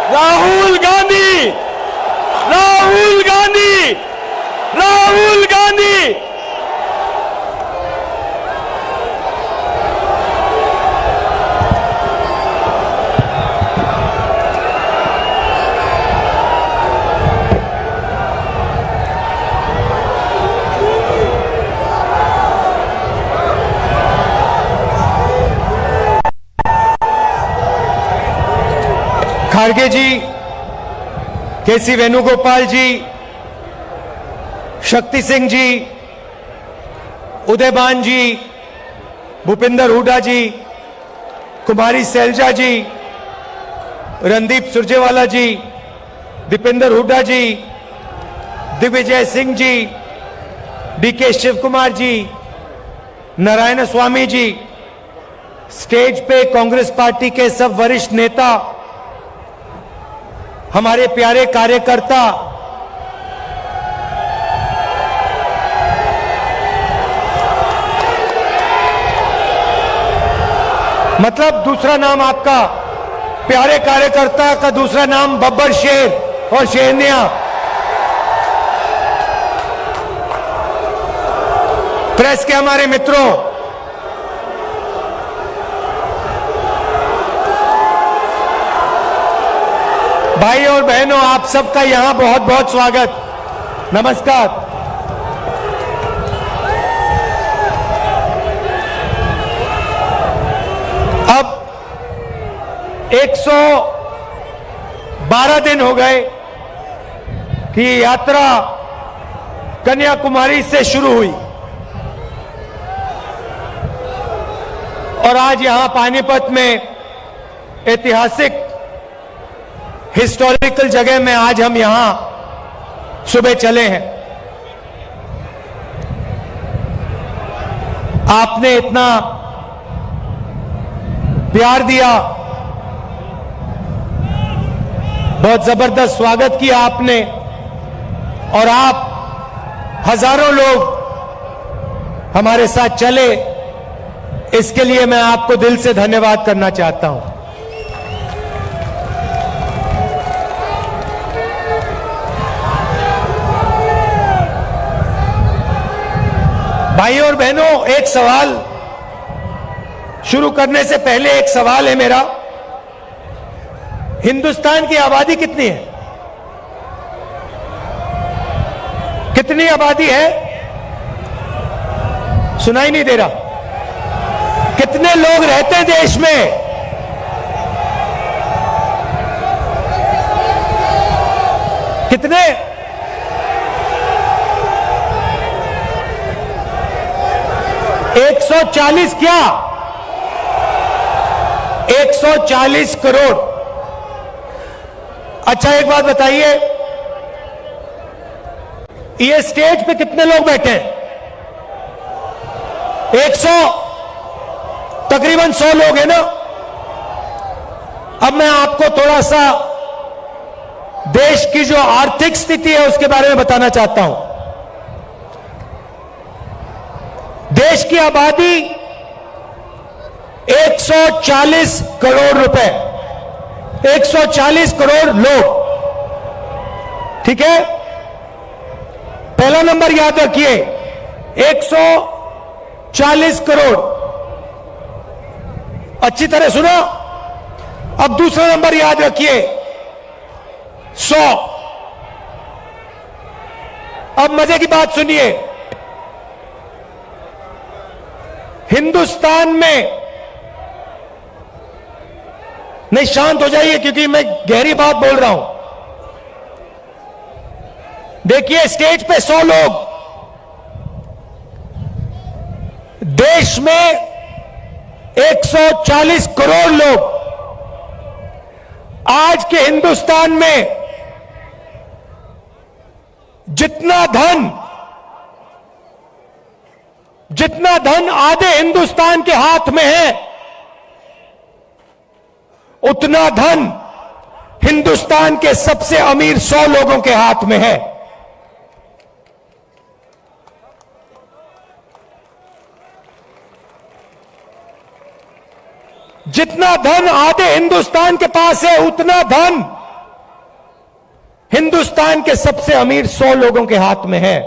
राहुल गांधी, राहुल गांधी, राहुल गांधी। खारगे जी, केसी वेणुगोपाल जी, शक्ति सिंह जी, उदयबान जी, भूपिंदर हुड्डा जी, कुमारी सैलजा जी, रणदीप सुरजेवाला जी, दीपेंद्र हुड्डा जी, Digvijay Singh ji, DK Shiv Kumar ji, Narayan Swami ji, stage पे Congress party के सब वरिष्ठ नेता, हमारे प्यारे कार्यकर्ता, मतलब दूसरा नाम आपका, प्यारे कार्यकर्ता का दूसरा नाम बब्बर शेर और शेरनिया, प्रेस के हमारे मित्रों, भाई और बहनों, आप सबका यहां बहुत बहुत स्वागत, नमस्कार। अब 112 दिन हो गए कि यात्रा कन्याकुमारी से शुरू हुई और आज यहां पानीपत में ऐतिहासिक हिस्टोरिकल जगह में आज हम यहां सुबह चले हैं। आपने इतना प्यार दिया, बहुत जबरदस्त स्वागत किया आपने, और आप हजारों लोग हमारे साथ चले, इसके लिए मैं आपको दिल से धन्यवाद करना चाहता हूं। भाइयों और बहनों, एक सवाल शुरू करने से पहले एक सवाल है मेरा, हिंदुस्तान की आबादी कितनी है? कितनी आबादी है? सुनाई नहीं दे रहा। कितने लोग रहते हैं देश में? कितने? 140 क्या? 140 करोड़। अच्छा एक बात बताइए, ये स्टेज पे कितने लोग बैठे हैं? 100, तकरीबन 100 लोग हैं ना। अब मैं आपको थोड़ा सा देश की जो आर्थिक स्थिति है उसके बारे में बताना चाहता हूं। देश की आबादी 140 करोड़ रुपए, 140 करोड़ लोग, ठीक है? पहला नंबर याद रखिए, 140 करोड़। अच्छी तरह सुनो। अब दूसरा नंबर याद रखिए, 100। अब मजे की बात सुनिए, हिंदुस्तान में, नहीं शांत हो जाइए क्योंकि मैं गहरी बात बोल रहा हूं। देखिए स्टेज पे 100 लोग, देश में 140 करोड़ लोग। आज के हिंदुस्तान में जितना धन आधे हिंदुस्तान के हाथ में है, उतना धन हिंदुस्तान के सबसे अमीर 100 लोगों के हाथ में है। जितना धन आधे हिंदुस्तान के पास है, उतना धन हिंदुस्तान के सबसे अमीर 100 लोगों के हाथ में है।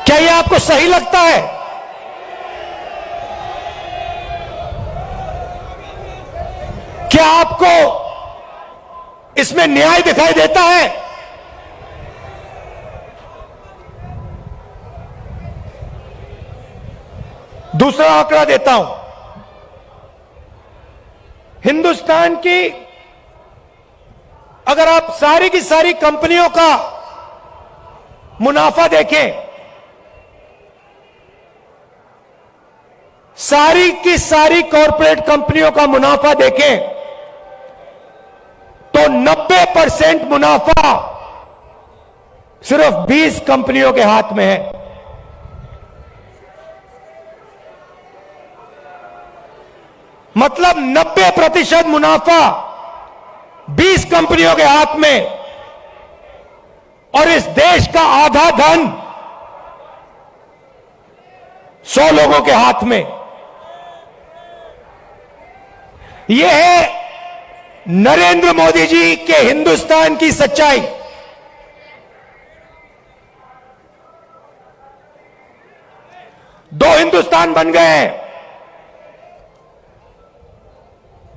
क्या यह आपको सही लगता है? क्या आपको इसमें न्याय दिखाई देता है? दूसरा आंकड़ा देता हूं। हिंदुस्तान की अगर आप सारी की सारी कंपनियों का मुनाफा देखें, सारी की सारी कॉरपोरेट कंपनियों का मुनाफा देखें, तो 90% मुनाफा सिर्फ 20 कंपनियों के हाथ में है। मतलब 90% मुनाफा 20 कंपनियों के हाथ में, और इस देश का आधा धन 100 लोगों के हाथ में। यह है नरेंद्र मोदी जी के हिंदुस्तान की सच्चाई। दो हिंदुस्तान बन गए हैं।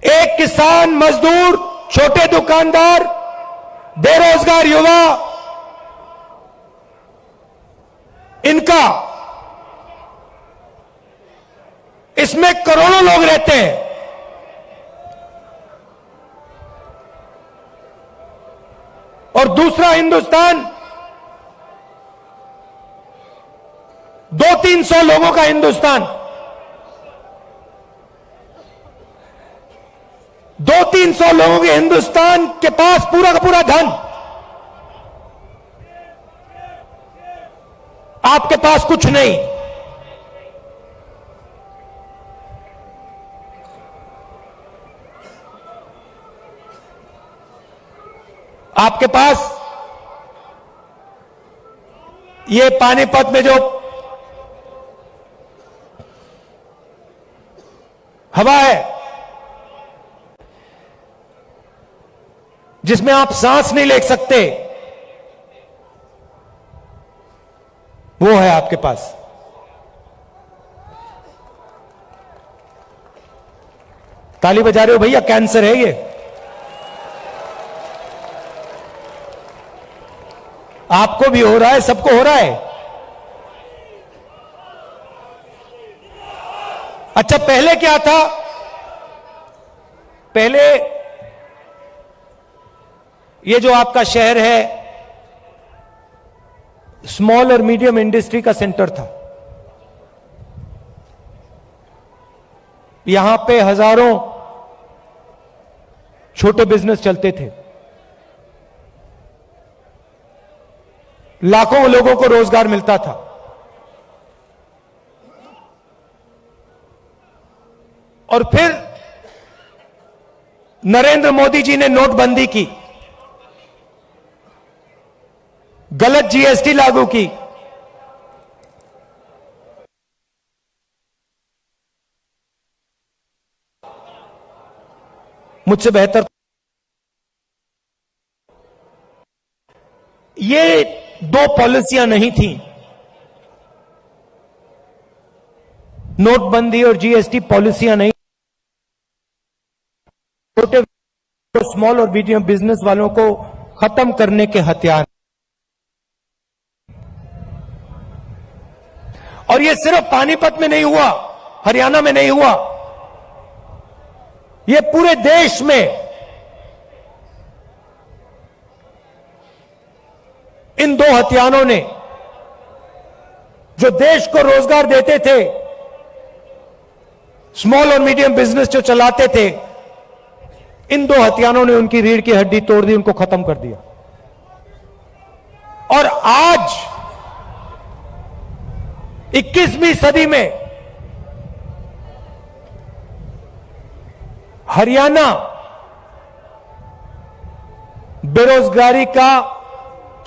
एक किसान, मजदूर, छोटे दुकानदार, बेरोजगार युवा, इनका, इसमें करोड़ों लोग रहते हैं। और दूसरा हिंदुस्तान 200-300 लोगों का हिंदुस्तान, 200-300 लोगों के हिंदुस्तान के पास पूरा का पूरा धन, आपके पास कुछ नहीं। आपके पास ये पानीपत में जो हवा है, जिसमें आप सांस नहीं ले सकते, वो है आपके पास। ताली बजा रहे हो भैया? कैंसर है ये। आपको भी हो रहा है, सबको हो रहा है। अच्छा, पहले क्या था? पहले ये जो आपका शहर है स्मॉल और मीडियम इंडस्ट्री का सेंटर था। यहां पे हजारों छोटे बिजनेस चलते थे, लाखों लोगों को रोजगार मिलता था। और फिर नरेंद्र मोदी जी ने नोटबंदी की, गलत जीएसटी लागू की, मुझसे बेहतर ये दो पॉलिसियां नहीं थी। नोटबंदी और जीएसटी पॉलिसियां नहीं, छोटे स्मॉल और मीडियम बिजनेस वालों को खत्म करने के हथियार। और ये सिर्फ पानीपत में नहीं हुआ, हरियाणा में नहीं हुआ, ये पूरे देश में इन दो हथियारों ने, जो देश को रोजगार देते थे, स्मॉल और मीडियम बिजनेस जो चलाते थे, इन दो हथियारों ने उनकी रीढ़ की हड्डी तोड़ दी, उनको खत्म कर दिया। और आज 21वीं सदी में हरियाणा बेरोजगारी का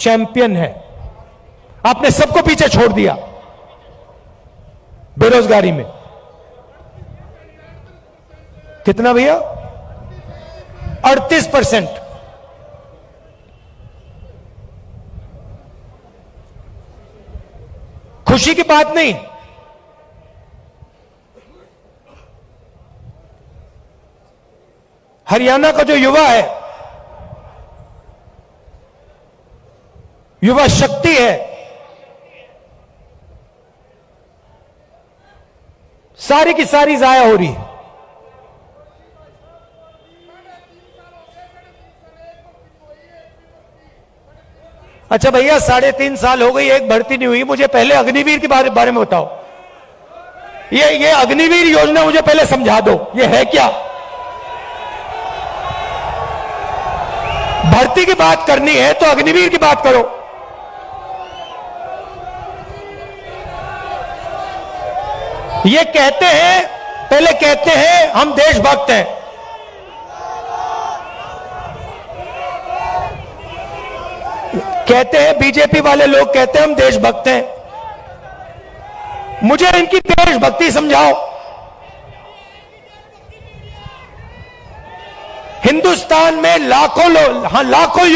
चैंपियन है। आपने सबको पीछे छोड़ दिया बेरोजगारी में। कितना भैया? 38%। खुशी की बात नहीं, हरियाणा का जो युवा है, युवा शक्ति है, सारी की सारी जाया हो रही है। अच्छा भैया, 3.5 साल हो गई, एक भर्ती नहीं हुई। मुझे पहले अग्निवीर के बारे में बताओ। ये अग्निवीर योजना मुझे पहले समझा दो, ये है क्या? भर्ती की बात करनी है तो अग्निवीर की बात करो। ये कहते हैं, पहले कहते हैं हम देशभक्त हैं, कहते हैं बीजेपी वाले लोग कहते हैं हम देशभक्त हैं। मुझे इनकी देशभक्ति समझाओ। हिंदुस्तान में लाखों लोग, हाँ लाखों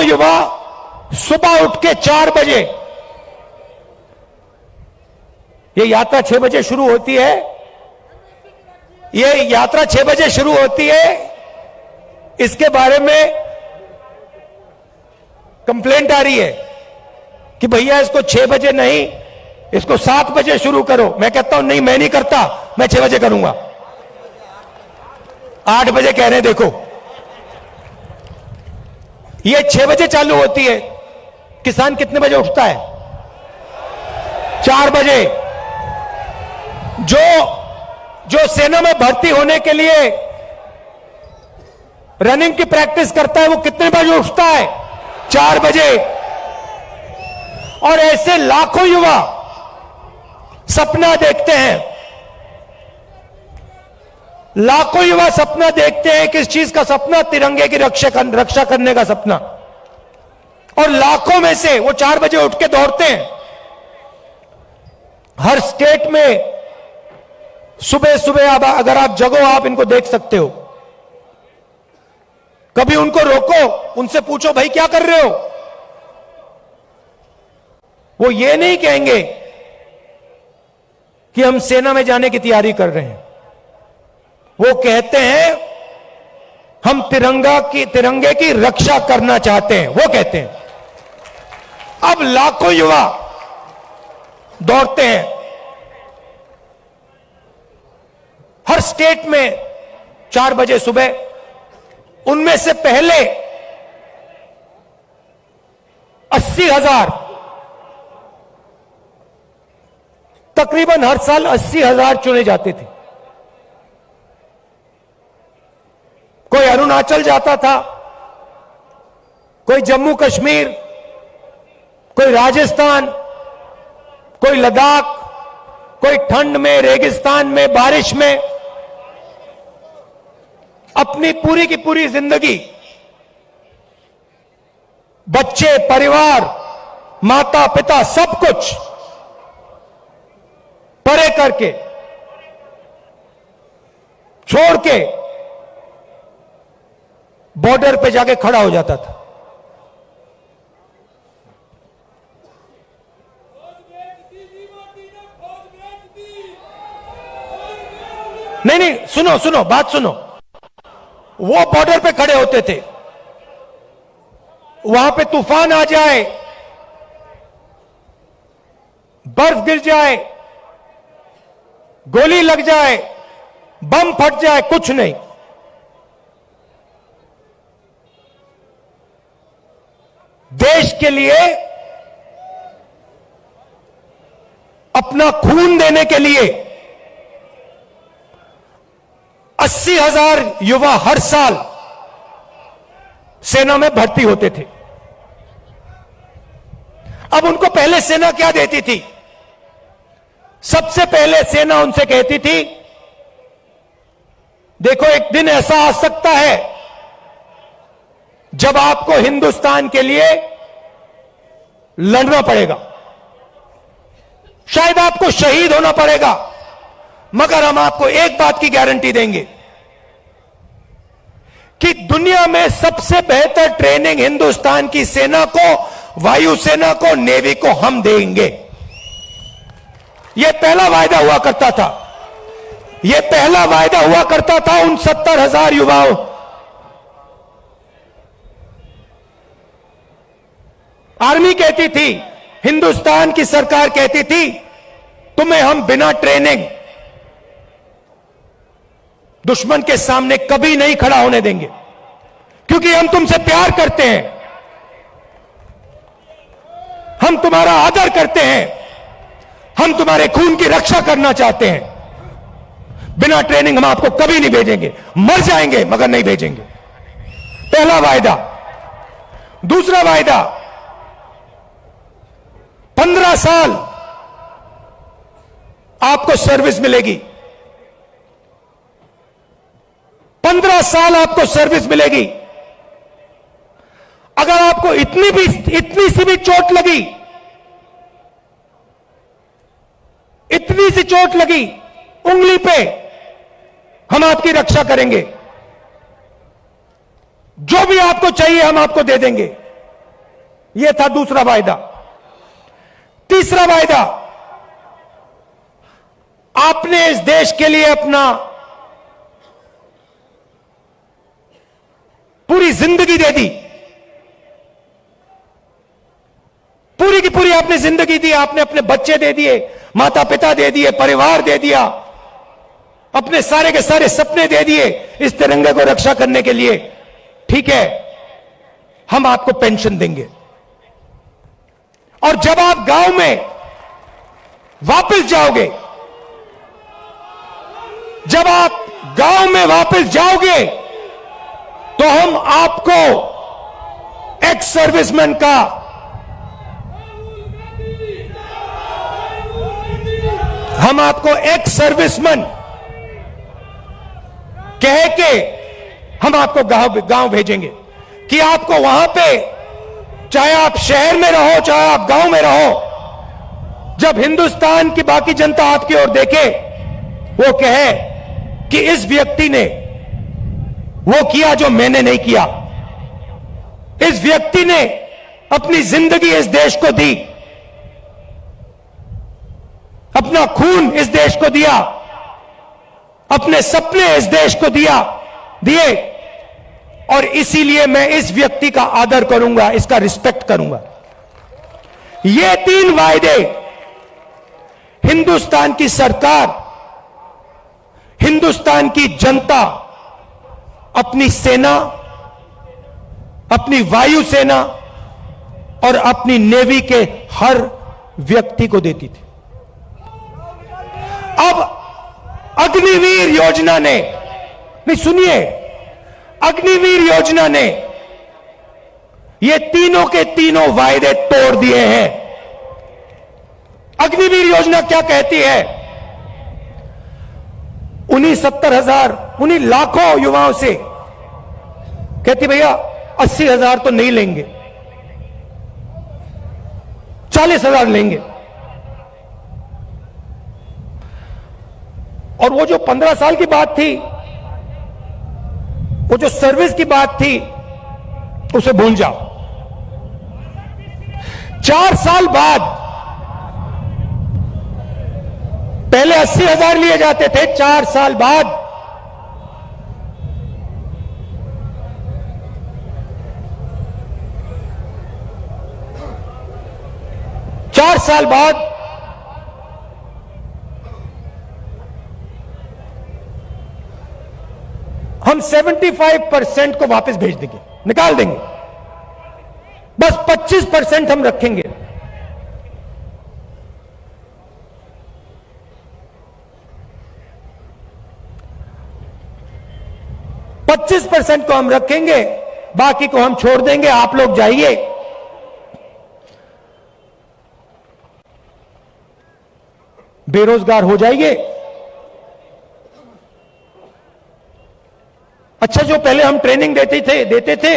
युवा सुबह उठ के 4 बजे, ये यात्रा 6 बजे शुरू होती है, ये यात्रा 6 बजे शुरू होती है। इसके बारे में कंप्लेंट आ रही है कि भैया इसको 6 बजे नहीं, इसको 7 बजे शुरू करो। मैं कहता हूं नहीं, मैं नहीं करता, मैं 6 बजे करूंगा। 8 बजे कह रहे हैं, देखो ये 6 बजे चालू होती है। किसान कितने बजे उठता है? 4 बजे। जो सेना में भर्ती होने के लिए रनिंग की प्रैक्टिस करता है, वो कितने बजे उठता है? 4 बजे। और ऐसे लाखों युवा सपना देखते हैं, लाखों युवा सपना देखते हैं। किस चीज का सपना? तिरंगे की रक्षा करने का सपना। और लाखों में से वो 4 बजे उठ के दौड़ते हैं। हर स्टेट में सुबह सुबह अगर आप जगो, आप इनको देख सकते हो। कभी उनको रोको, उनसे पूछो भाई क्या कर रहे हो? वो ये नहीं कहेंगे कि हम सेना में जाने की तैयारी कर रहे हैं। वो कहते हैं हम तिरंगे की रक्षा करना चाहते हैं, वो कहते हैं। अब लाखों युवा दौड़ते हैं हर स्टेट में 4 बजे सुबह। उनमें से पहले 80,000, तकरीबन हर साल 80,000 चुने जाते थे। कोई अरुणाचल जाता था, कोई जम्मू कश्मीर, कोई राजस्थान, कोई लद्दाख, कोई ठंड में, रेगिस्तान में, बारिश में। अपनी पूरी की पूरी जिंदगी बच्चे, परिवार, माता पिता, सब कुछ परे करके, छोड़ के बॉर्डर पे जाके खड़ा हो जाता था। नहीं, सुनो, बात सुनो। वो बॉर्डर पे खड़े होते थे, वहां पे तूफान आ जाए, बर्फ गिर जाए, गोली लग जाए, बम फट जाए, कुछ नहीं। देश के लिए, अपना खून देने के लिए 80,000 युवा हर साल सेना में भर्ती होते थे। अब उनको पहले सेना क्या देती थी? सबसे पहले सेना उनसे कहती थी, देखो एक दिन ऐसा आ सकता है जब आपको हिंदुस्तान के लिए लड़ना पड़ेगा, शायद आपको शहीद होना पड़ेगा, मगर हम आपको एक बात की गारंटी देंगे, कि दुनिया में सबसे बेहतर ट्रेनिंग हिंदुस्तान की सेना को, वायुसेना को, नेवी को हम देंगे। यह पहला वायदा हुआ करता था, यह पहला वायदा हुआ करता था उन 70,000 युवाओं। आर्मी कहती थी, हिंदुस्तान की सरकार कहती थी, तुम्हें हम बिना ट्रेनिंग दुश्मन के सामने कभी नहीं खड़ा होने देंगे, क्योंकि हम तुमसे प्यार करते हैं, हम तुम्हारा आदर करते हैं, हम तुम्हारे खून की रक्षा करना चाहते हैं। बिना ट्रेनिंग हम आपको कभी नहीं भेजेंगे, मर जाएंगे मगर नहीं भेजेंगे। पहला वायदा। दूसरा वायदा, 15 साल आपको सर्विस मिलेगी, 15 साल आपको सर्विस मिलेगी। अगर आपको इतनी सी भी चोट लगी, इतनी सी चोट लगी उंगली पे, हम आपकी रक्षा करेंगे। जो भी आपको चाहिए हम आपको दे देंगे। यह था दूसरा वायदा। तीसरा वायदा, आपने इस देश के लिए अपना पूरी जिंदगी दे दी, पूरी की पूरी आपने जिंदगी दी। आपने अपने बच्चे दे दिए, माता पिता दे दिए, परिवार दे दिया, अपने सारे के सारे सपने दे दिए इस तिरंगे को रक्षा करने के लिए। ठीक है, हम आपको पेंशन देंगे। और जब आप गांव में वापस जाओगे, जब आप गांव में वापस जाओगे, तो हम आपको एक्स सर्विसमैन का एक्स सर्विसमैन कह के हम आपको गांव भेजेंगे कि आपको वहां पे, चाहे आप शहर में रहो चाहे आप गांव में रहो, जब हिंदुस्तान की बाकी जनता आपकी ओर देखे, वो कहे कि इस व्यक्ति ने वो किया जो मैंने नहीं किया, इस व्यक्ति ने अपनी जिंदगी इस देश को दी, अपना खून इस देश को दिया, अपने सपने इस देश को दिए, और इसीलिए मैं इस व्यक्ति का आदर करूंगा, इसका रिस्पेक्ट करूंगा। ये 3 वायदे हिंदुस्तान की सरकार, हिंदुस्तान की जनता अपनी सेना, अपनी वायुसेना और अपनी नेवी के हर व्यक्ति को देती थी। अब अग्निवीर योजना ने, नहीं सुनिए, अग्निवीर योजना ने ये तीनों के तीनों वायदे तोड़ दिए हैं। अग्निवीर योजना क्या कहती है? उन्हीं 70,000, उन्हीं लाखों युवाओं से कहती, भैया 80,000 तो नहीं लेंगे, 40,000 लेंगे। और वो जो 15 साल की बात थी, वो जो सर्विस की बात थी, उसे भूल जाओ। 4 साल बाद, पहले 80,000 लिए जाते थे, 4 साल बाद 4 साल बाद हम 75% को वापस भेज देंगे, निकाल देंगे, बस 25% हम रखेंगे। %25 को हम रखेंगे, बाकी को हम छोड़ देंगे। आप लोग जाइए, बेरोजगार हो जाइए। अच्छा, जो पहले हम ट्रेनिंग देते थे,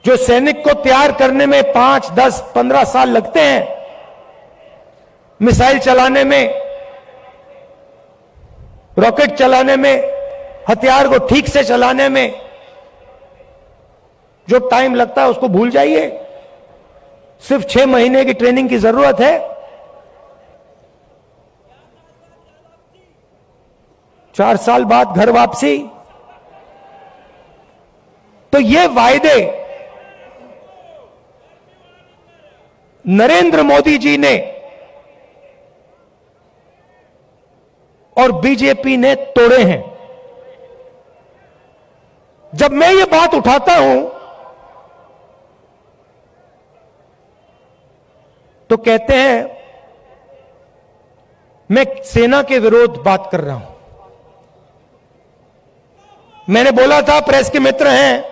जो सैनिक को तैयार करने में 5, 10, 15 साल लगते हैं, मिसाइल चलाने में, रॉकेट चलाने में, हथियार को ठीक से चलाने में जो टाइम लगता है उसको भूल जाइए। सिर्फ 6 महीने की ट्रेनिंग की जरूरत है। 4 साल बाद घर वापसी। तो ये वायदे नरेंद्र मोदी जी ने और बीजेपी ने तोड़े हैं। जब मैं ये बात उठाता हूं तो कहते हैं मैं सेना के विरोध बात कर रहा हूं। मैंने बोला था प्रेस के मित्र हैं,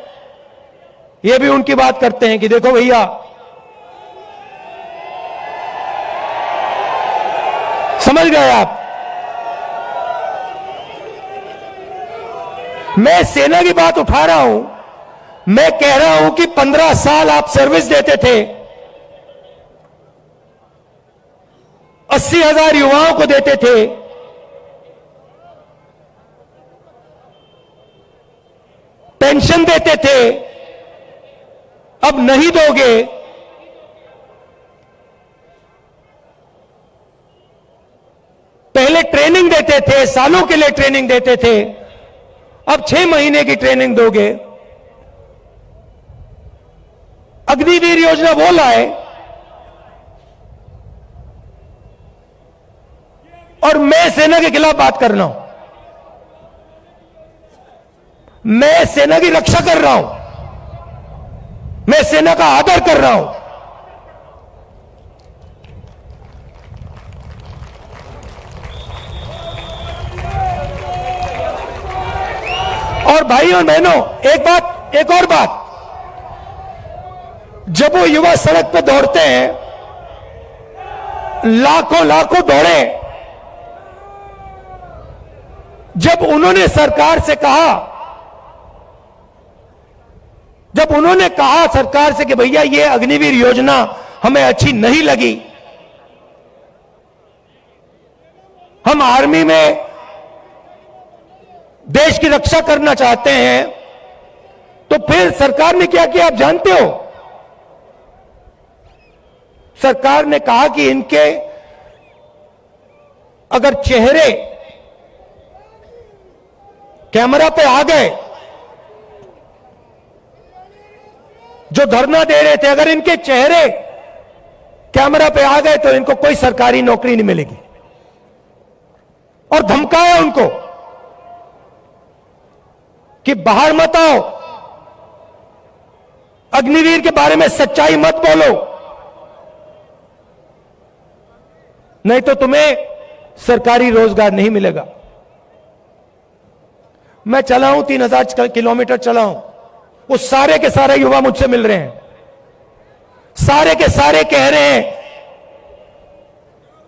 ये भी उनकी बात करते हैं कि देखो भैया, समझ गए आप, मैं सेना की बात उठा रहा हूं। मैं कह रहा हूं कि 15 साल आप सर्विस देते थे, 80,000 युवाओं को देते थे, पेंशन देते थे, अब नहीं दोगे। पहले ट्रेनिंग देते थे, सालों के लिए ट्रेनिंग देते थे, अब 6 महीने की ट्रेनिंग दोगे। अग्निवीर योजना वो लाए और मैं सेना के खिलाफ बात कर रहा हूं। मैं सेना की रक्षा कर रहा हूं, मैं सेना का आदर कर रहा हूं। और भाई और बहनों, एक और बात, जब वो युवा सड़क पे दौड़ते हैं, लाखों दौड़े, जब उन्होंने सरकार से कहा, सरकार से कि भैया ये अग्निवीर योजना हमें अच्छी नहीं लगी, हम आर्मी में देश की रक्षा करना चाहते हैं, तो फिर सरकार ने क्या किया आप जानते हो? सरकार ने कहा कि इनके अगर चेहरे कैमरा पे आ गए, जो धरना दे रहे थे, अगर इनके चेहरे कैमरा पे आ गए तो इनको कोई सरकारी नौकरी नहीं मिलेगी। और धमकाया उनको कि बाहर मत आओ, अग्निवीर के बारे में सच्चाई मत बोलो, नहीं तो तुम्हें सरकारी रोजगार नहीं मिलेगा। मैं चला हूं, 3000 किलोमीटर चला हूं, वो सारे के सारे युवा मुझसे मिल रहे हैं, सारे के सारे कह रहे हैं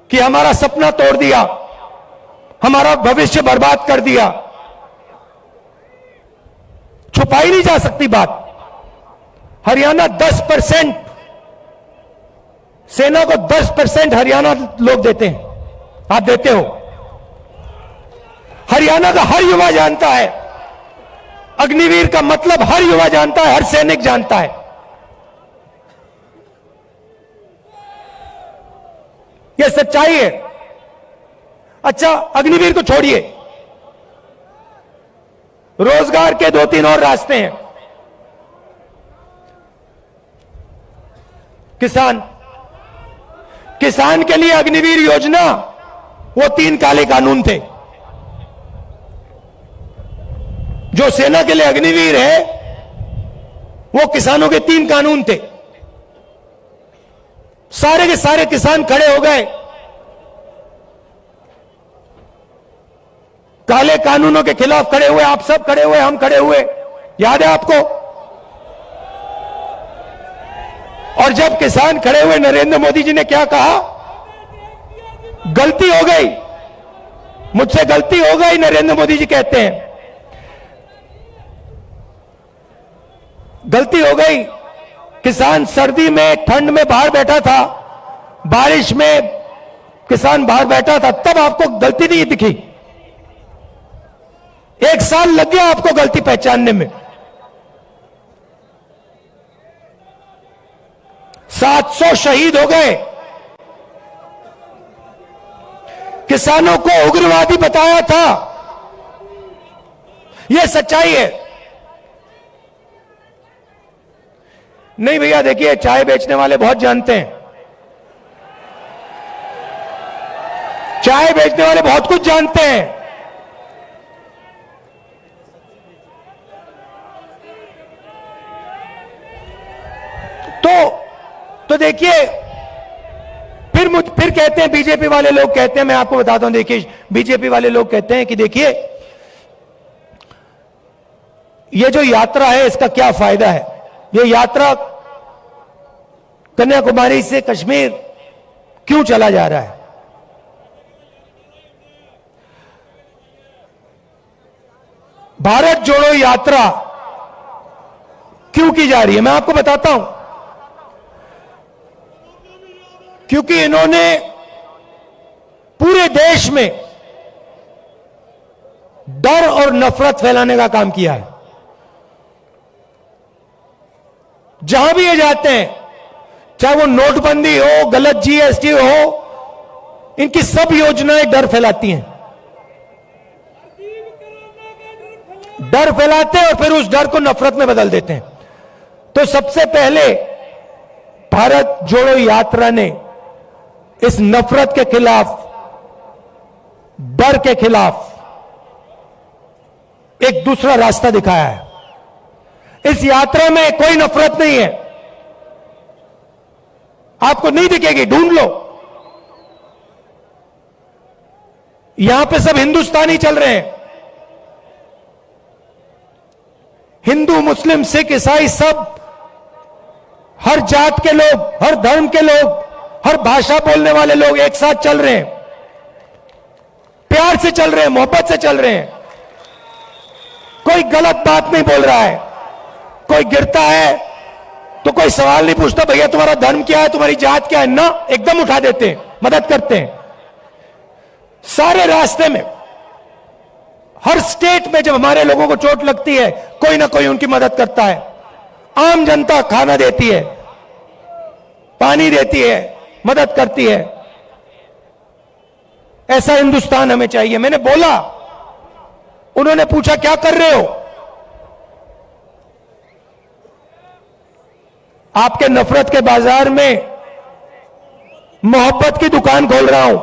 कि हमारा सपना तोड़ दिया, हमारा भविष्य बर्बाद कर दिया। छुपाई नहीं जा सकती बात। हरियाणा 10%, सेना को 10% हरियाणा लोग देते हैं, आप देते हो। हरियाणा का हर युवा जानता है, अग्निवीर का मतलब हर युवा जानता है, हर सैनिक जानता है। यह सच्चाई है। अच्छा, अग्निवीर को छोड़िए, रोजगार के 2-3 और रास्ते हैं। किसान के लिए अग्निवीर योजना, वो 3 काले कानून थे। जो सेना के लिए अग्निवीर है, वो किसानों के 3 कानून थे। सारे के सारे किसान खड़े हो गए, काले कानूनों के खिलाफ खड़े हुए। आप सब खड़े हुए, हम खड़े हुए, याद है आपको? और जब किसान खड़े हुए, नरेंद्र मोदी जी ने क्या कहा? गलती हो गई, मुझसे गलती हो गई, नरेंद्र मोदी जी कहते हैं, गलती हो गई। किसान सर्दी में, ठंड में बाहर बैठा था, बारिश में किसान बाहर बैठा था, तब आपको गलती नहीं दिखी। 1 साल लग गया आपको गलती पहचानने में। 700 शहीद हो गए। किसानों को उग्रवादी बताया था। यह सच्चाई है। नहीं भैया, देखिए, चाय बेचने वाले बहुत जानते हैं, चाय बेचने वाले बहुत कुछ जानते हैं। तो देखिए, फिर कहते हैं, बीजेपी वाले लोग कहते हैं, मैं आपको बताता हूं, देखिए, बीजेपी वाले लोग कहते हैं कि देखिए, ये जो यात्रा है इसका क्या फायदा है। ये यात्रा कन्याकुमारी से कश्मीर क्यों चला जा रहा है। भारत जोड़ो यात्रा क्यों की जा रही है, मैं आपको बताता हूं। क्योंकि इन्होंने पूरे देश में डर और नफरत फैलाने का काम किया है। जहां भी ये जाते हैं, चाहे वो नोटबंदी हो, गलत जीएसटी हो, इनकी सब योजनाएं डर फैलाती हैं। डर फैलाते हैं और फिर उस डर को नफरत में बदल देते हैं। तो सबसे पहले भारत जोड़ो यात्रा ने इस नफरत के खिलाफ, डर के खिलाफ एक दूसरा रास्ता दिखाया है। इस यात्रा में कोई नफरत नहीं है, आपको नहीं दिखेगी, ढूंढ लो। यहां पे सब हिंदुस्तानी चल रहे हैं। हिंदू, मुस्लिम, सिख, ईसाई, सब, हर जात के लोग, हर धर्म के लोग, हर भाषा बोलने वाले लोग एक साथ चल रहे हैं, प्यार से चल रहे हैं, मोहब्बत से चल रहे हैं। कोई गलत बात नहीं बोल रहा है। कोई गिरता है तो कोई सवाल नहीं पूछता, भैया तुम्हारा धर्म क्या है, तुम्हारी जात क्या है, ना, एकदम उठा देते हैं, मदद करते हैं। सारे रास्ते में, हर स्टेट में जब हमारे लोगों को चोट लगती है, कोई ना कोई उनकी मदद करता है। आम जनता खाना देती है, पानी देती है, मदद करती है। ऐसा हिंदुस्तान हमें चाहिए। मैंने बोला, उन्होंने पूछा क्या कर रहे हो। आपके नफरत के बाजार में मोहब्बत की दुकान खोल रहा हूं।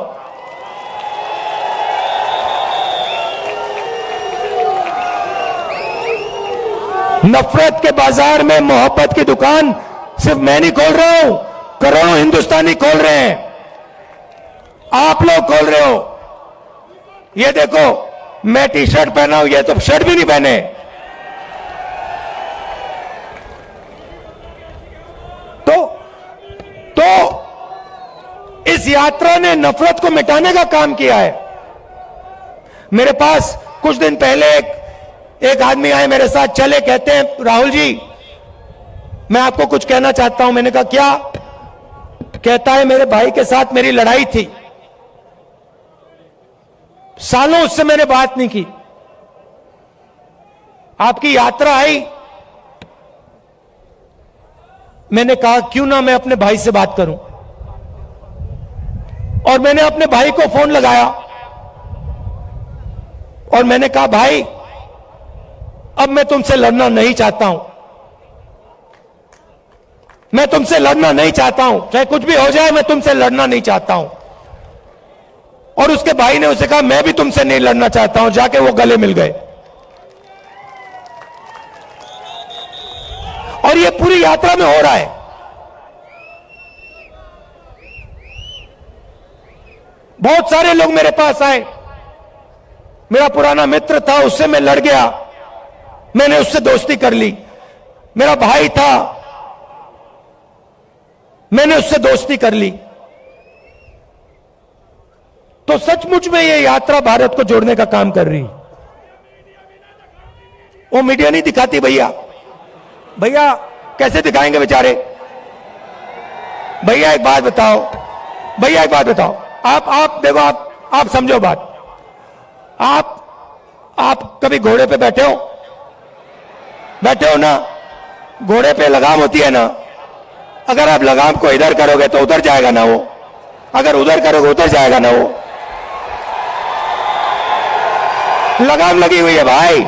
नफरत के बाजार में मोहब्बत की दुकान सिर्फ मैं नहीं खोल रहा हूं, करोड़ों हिंदुस्तानी खोल रहे हैं। आप लोग खोल रहे हो। ये देखो, मैं टी शर्ट पहना हूं, ये तो शर्ट भी नहीं पहने। तो इस यात्रा ने नफरत को मिटाने का काम किया है। मेरे पास कुछ दिन पहले एक आदमी आए मेरे साथ, चले, कहते हैं राहुल जी मैं आपको कुछ कहना चाहता हूं। मैंने कहा क्या। कहता है मेरे भाई के साथ मेरी लड़ाई थी, सालों उससे मैंने बात नहीं की। आपकी यात्रा आई, मैंने कहा क्यों ना मैं अपने भाई से बात करूं। और मैंने अपने भाई को फोन लगाया और मैंने कहा भाई अब मैं तुमसे लड़ना नहीं चाहता हूं, मैं तुमसे लड़ना नहीं चाहता हूं, चाहे कुछ भी हो जाए मैं तुमसे लड़ना नहीं चाहता हूं। और उसके भाई ने उसे कहा मैं भी तुमसे नहीं लड़ना चाहता हूं। जाके वो गले मिल गए। और ये पूरी यात्रा में हो रहा है। बहुत सारे लोग मेरे पास आए। मेरा पुराना मित्र था, उससे मैं लड़ गया, मैंने उससे दोस्ती कर ली। मेरा भाई था, मैंने उससे दोस्ती कर ली। तो सचमुच में ये यात्रा भारत को जोड़ने का काम कर रही। वो मीडिया नहीं दिखाती भैया। भैया कैसे दिखाएंगे बेचारे। भैया एक बात बताओ, आप देखो, आप समझो बात। आप कभी घोड़े पे बैठे हो ना? घोड़े पे लगाम होती है ना, अगर आप लगाम को इधर करोगे तो उधर जाएगा ना वो, अगर उधर करोगे उधर जाएगा ना वो। लगाम लगी हुई है भाई,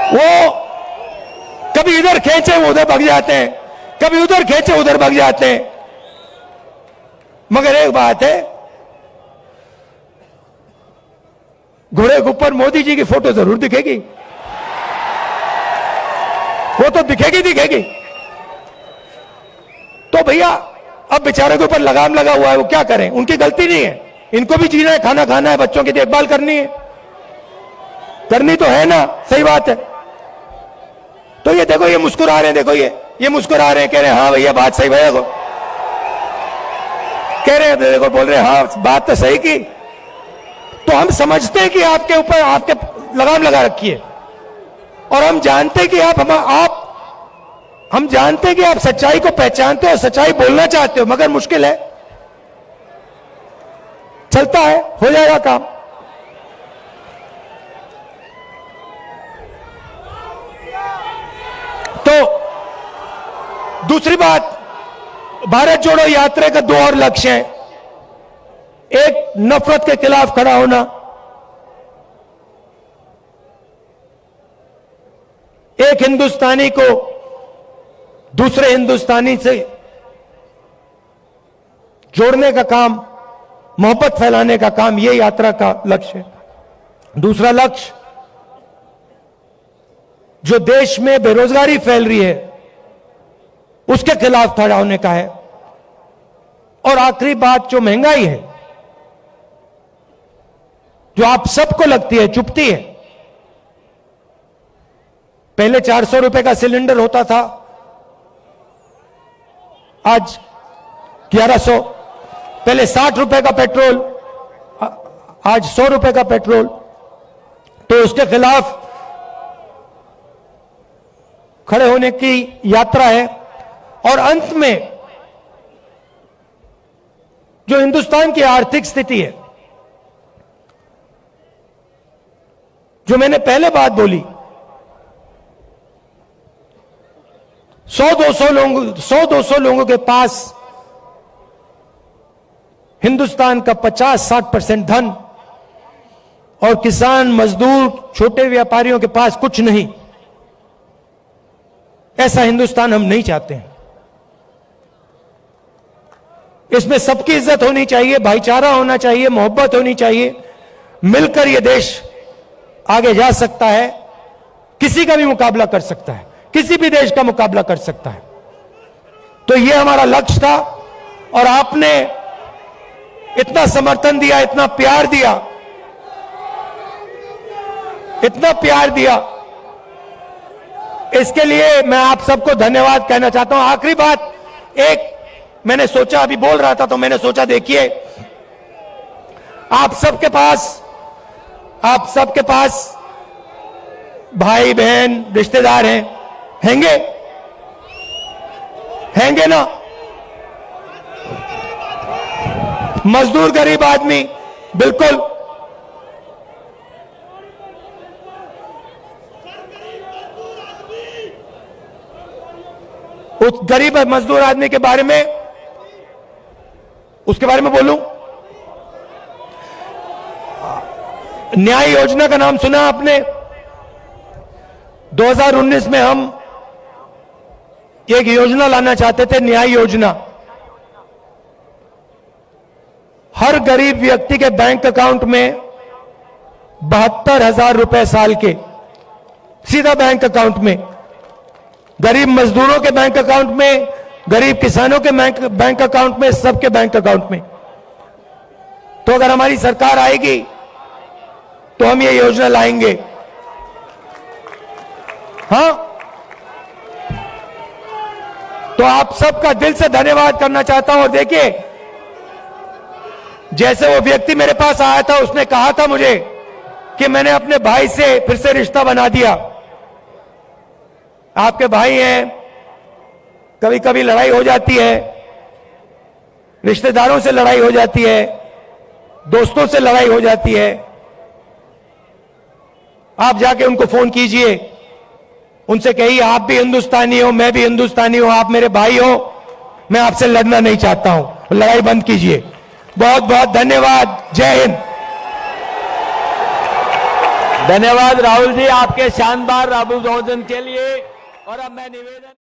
वो कभी इधर खींचे वो उधर भाग जाते हैं, कभी उधर खींचे उधर भाग जाते हैं। मगर एक बात है, घोड़े के ऊपर मोदी जी की फोटो जरूर दिखेगी, वो तो दिखेगी। तो भैया अब बेचारे के ऊपर लगाम लगा हुआ है, वो क्या करें? उनकी गलती नहीं है, इनको भी जीना है, खाना खाना है, बच्चों की देखभाल करनी है, करनी तो है ना, सही बात है। तो ये देखो, ये मुस्कुरा रहे हैं, देखो ये मुस्कुरा रहे हैं, कह रहे हैं हाँ भैया बात सही, भैया को कह रहे हैं, देखो बोल रहे हैं हाँ बात तो सही की। तो हम समझते हैं कि आपके ऊपर आपके लगाम लगा रखी है, और हम जानते हैं कि हम जानते हैं कि आप सच्चाई को पहचानते हो, सच्चाई बोलना चाहते हो, मगर मुश्किल है, चलता है, हो जाएगा काम। तो दूसरी बात, भारत जोड़ो यात्रा का दो और लक्ष्य है। एक, नफरत के खिलाफ खड़ा होना, एक हिंदुस्तानी को दूसरे हिंदुस्तानी से जोड़ने का काम, मोहब्बत फैलाने का काम, यह यात्रा का लक्ष्य है। दूसरा लक्ष्य, जो देश में बेरोजगारी फैल रही है उसके खिलाफ खड़ा होने का है। और आखिरी बात, जो महंगाई है, जो आप सबको लगती है, चुभती है। पहले 400 रुपए का सिलेंडर होता था, आज 1100। पहले 60 रुपए का पेट्रोल, आज 100 रुपए का पेट्रोल। तो उसके खिलाफ खड़े होने की यात्रा है। और अंत में, जो हिंदुस्तान की आर्थिक स्थिति है, जो मैंने पहले बात बोली, 100-200 लोगों के पास हिंदुस्तान का 50-60% धन, और किसान, मजदूर, छोटे व्यापारियों के पास कुछ नहीं। ऐसा हिंदुस्तान हम नहीं चाहते हैं। इसमें सबकी इज्जत होनी चाहिए, भाईचारा होना चाहिए, मोहब्बत होनी चाहिए। मिलकर यह देश आगे जा सकता है, किसी का भी मुकाबला कर सकता है, किसी भी देश का मुकाबला कर सकता है। तो यह हमारा लक्ष्य था, और आपने इतना समर्थन दिया, इतना प्यार दिया, इतना प्यार दिया, इसके लिए मैं आप सबको धन्यवाद कहना चाहता हूं। आखिरी बात, एक मैंने सोचा, अभी बोल रहा था तो मैंने सोचा, देखिए आप सबके पास भाई बहन रिश्तेदार हैंगे ना, मजदूर, गरीब आदमी, बिल्कुल। उस गरीब मजदूर आदमी के बारे में, उसके बारे में बोलूं, न्याय योजना का नाम सुना आपने? 2019 में हम एक योजना लाना चाहते थे, न्याय योजना। हर गरीब व्यक्ति के बैंक अकाउंट में 72,000 रुपए साल के सीधा बैंक अकाउंट में, गरीब मजदूरों के बैंक अकाउंट में, गरीब किसानों के बैंक अकाउंट में, सबके बैंक अकाउंट में। तो अगर हमारी सरकार आएगी तो हम ये योजना लाएंगे। हां, तो आप सबका दिल से धन्यवाद करना चाहता हूं। और देखिए, जैसे वो व्यक्ति मेरे पास आया था, उसने कहा था मुझे कि मैंने अपने भाई से फिर से रिश्ता बना दिया। आपके भाई हैं, कभी कभी लड़ाई हो जाती है, रिश्तेदारों से लड़ाई हो जाती है, दोस्तों से लड़ाई हो जाती है। आप जाके उनको फोन कीजिए, उनसे कहिए आप भी हिंदुस्तानी हो, मैं भी हिंदुस्तानी हूं, आप मेरे भाई हो, मैं आपसे लड़ना नहीं चाहता हूं, लड़ाई बंद कीजिए। बहुत बहुत धन्यवाद। जय हिंद। धन्यवाद राहुल जी आपके शानदार अभिवादन के लिए। और अब मैं निवेदन